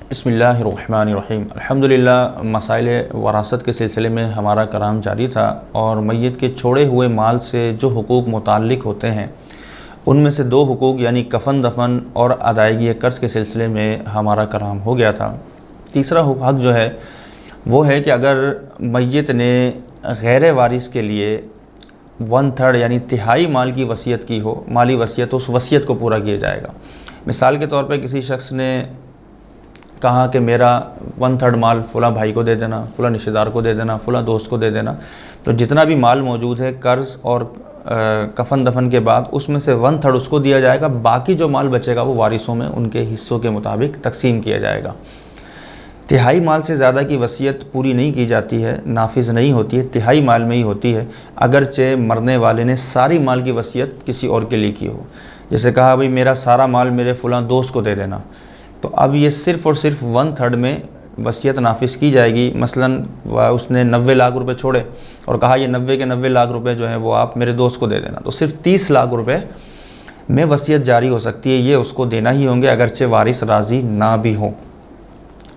बिस्मिल्लाहिर्रहमानिर्रहीम। अल्हम्दुलिल्लाह, मसाइल वरासत के सिलसिले में हमारा कलाम जारी था और मैयत के छोड़े हुए माल से जो हुकूक मुताल्लिक होते हैं उनमें से दो हुकूक यानी कफ़न दफन और अदायगी कर्ज़ के सिलसिले में हमारा कलाम हो गया था। तीसरा हक़ जो है वो है कि अगर मैयत ने गैर वारिस के लिए 1/3 यानी तिहाई माल की वसीयत की हो, माली वसीयत, तो उस वसीयत को पूरा किया जाएगा। मिसाल के तौर पर किसी शख्स ने कहा कि मेरा 1/3 माल फ़ुला भाई को दे देना, फ़ुला रिश्तेदार को दे देना, फ़ुला दोस्त को दे देना, तो जितना भी माल मौजूद है कर्ज़ और कफ़न दफन के बाद उसमें से 1/3 उसको दिया जाएगा। बाकी जो माल बचेगा वो वारिसों में उनके हिस्सों के मुताबिक तकसीम किया जाएगा। तिहाई माल से ज़्यादा की वसीयत पूरी नहीं की जाती है, नाफिज नहीं होती है, तिहाई माल में ही होती है, अगरचे मरने वाले ने सारी माल की वसीयत किसी और के लिए की हो। जैसे कहा भाई मेरा सारा माल मेरे फ़ुला दोस्त को दे देना, तो अब ये सिर्फ़ और सिर्फ 1/3 में वसीयत नाफिज की जाएगी। मसलन उसने 90 लाख रुपए छोड़े और कहा ये 90 के 90 लाख रुपए जो है वो आप मेरे दोस्त को दे देना, तो सिर्फ 30 लाख रुपए में वसीयत जारी हो सकती है। ये उसको देना ही होंगे अगरचे वारिस राज़ी ना भी हो।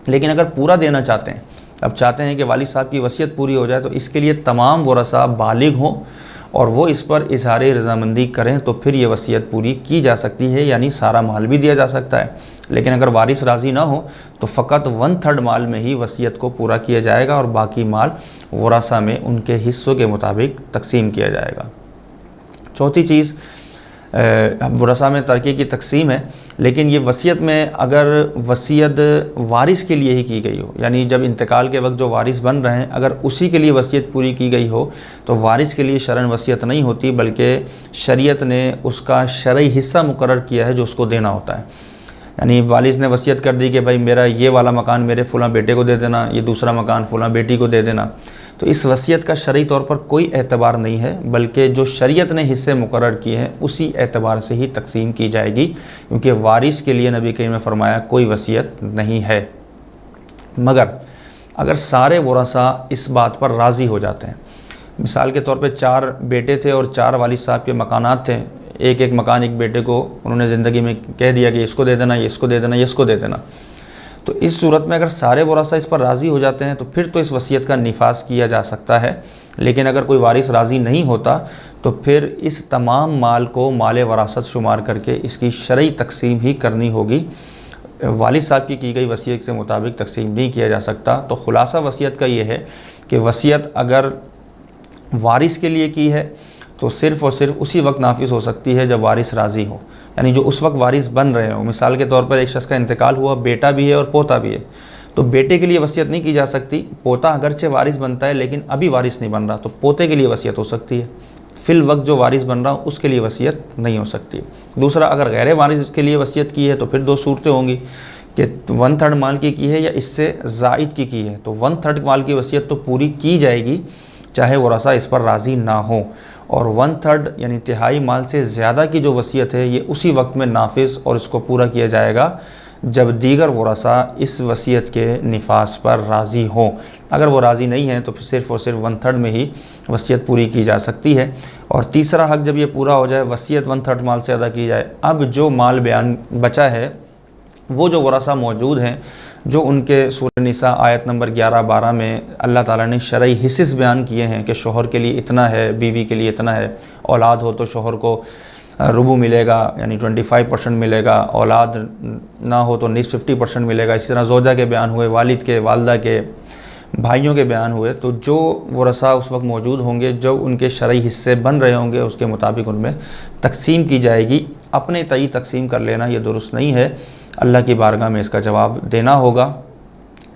लेकिन अगर पूरा देना चाहते हैं, अब चाहते हैं कि वालिद साहब की वसीयत पूरी हो जाए, तो इसके लिए तमाम वरसा बालिग हों और वो इस पर इज़हार रज़ामंदी करें, तो फिर ये वसीयत पूरी की जा सकती है, यानी सारा माल भी दिया जा सकता है। लेकिन अगर वारिस राज़ी ना हो तो फ़कत 1/3 माल में ही वसीयत को पूरा किया जाएगा और बाकी माल वरसा में उनके हिस्सों के मुताबिक तकसीम किया जाएगा। चौथी चीज़ वरसा में तरक़ी की तकसीम है, लेकिन ये वसीयत में अगर वसीयत वारिस के लिए ही की गई हो, यानी जब इंतकाल के वक्त जो वारिस बन रहे हैं अगर उसी के लिए वसीयत पूरी की गई हो तो वारिस के लिए शरन वसीयत नहीं होती, बल्कि शरीयत ने उसका शरई हिस्सा मुकर्रर किया है जो उसको देना होता है। यानी वालिद ने वसीयत कर दी कि भाई मेरा ये वाला मकान मेरे फ़ुला बेटे को दे देना, ये दूसरा मकान फ़ुला बेटी को दे देना, तो इस वसीयत का शरई तौर पर कोई एतबार नहीं है, बल्कि जो शरीयत ने हिस्से मुकर्रर किए हैं उसी एतबार से ही तकसीम की जाएगी, क्योंकि वारिस के लिए नबी करीम ने फरमाया कोई वसीयत नहीं है। मगर अगर सारे वरसा इस बात पर राज़ी हो जाते हैं, मिसाल के तौर पर 4 बेटे थे और 4 वालिद साहब के मकानात थे, एक एक मकान एक बेटे को उन्होंने ज़िंदगी में कह दिया कि इसको दे देना, ये इसको दे देना, ये इसको दे देना, तो इस सूरत में अगर सारे वरसा इस पर राज़ी हो जाते हैं तो फिर तो इस वसीयत का निफाज किया जा सकता है। लेकिन अगर कोई वारिस राज़ी नहीं होता तो फिर इस तमाम माल को माल वरासत शुमार करके इसकी शरई तकसीम ही करनी होगी। वालिद साहब की गई वसीयत के मुताबिक तकसीम नहीं किया जा सकता। तो खुलासा वसीयत का ये है कि वसीयत अगर वारिस के लिए की है तो सिर्फ़ और सिर्फ उसी वक्त नाफिज हो सकती है जब वारिस राज़ी हो, यानी जो उस वक्त वारिस बन रहे हो। मिसाल के तौर पर एक शख्स का इंतकाल हुआ, बेटा भी है और पोता भी है, तो बेटे के लिए वसीयत नहीं की जा सकती। पोता अगरचे वारिस बनता है लेकिन अभी वारिस नहीं बन रहा, तो पोते के लिए वसीयत हो सकती है। फिल वक्त जो वारिस बन रहा हो उसके लिए वसीयत नहीं हो सकती। दूसरा, अगर गैर वारिस के लिए वसीयत की है तो फिर 2 सूरतें होंगी कि 1/3 माल की है या इससे ज़ायद की है, तो 1/3 माल की वसीयत तो पूरी की जाएगी चाहे वरसा इस पर राज़ी ना हो, और 1/3 यानी तिहाई माल से ज़्यादा की जो वसीयत है ये उसी वक्त में नाफिज और इसको पूरा किया जाएगा जब दीगर वरसा इस वसीयत के निफाज पर राज़ी हो। अगर वो राज़ी नहीं है तो फिर सिर्फ़ और सिर्फ 1/3 में ही वसीयत पूरी की जा सकती है। और तीसरा हक़, जब ये पूरा हो जाए, वसीयत 1/3 माल से अदा की जाए, अब जो माल बयान बचा है वो जो वरसा मौजूद हैं, जो उनके सूरह निसा आयत नंबर 11-12 में अल्लाह ताला ने शरई हिस्से बयान किए हैं कि शोहर के लिए इतना है, बीवी के लिए इतना है, औलाद हो तो शोहर को रुबू मिलेगा यानी 25% मिलेगा, औलाद ना हो तो निस्फ 50% मिलेगा। इसी तरह ज़ौजा के बयान हुए, वालिद के, वालदा के, भाइयों के बयान हुए, तो जो वरसा उस वक्त मौजूद होंगे, जो उनके शरई हिस्से बन रहे होंगे, उसके मुताबिक उनमें तकसीम की जाएगी। अपने तई तकसीम कर लेना ये दुरुस्त नहीं है, अल्लाह की बारगाह में इसका जवाब देना होगा।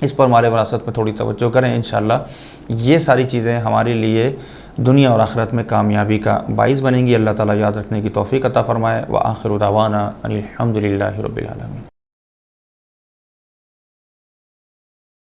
इस पर हमारे वरासत में थोड़ी तवज्जो करें, इंशाअल्लाह ये सारी चीज़ें हमारे लिए दुनिया और आखिरत में कामयाबी का बाइस बनेंगी। अल्लाह ताला याद रखने की तौफ़ीक़ अता फ़रमाए। व आखिरु दावाना अनिल हम्दुलिल्लाहि रब्बिल आलमीन।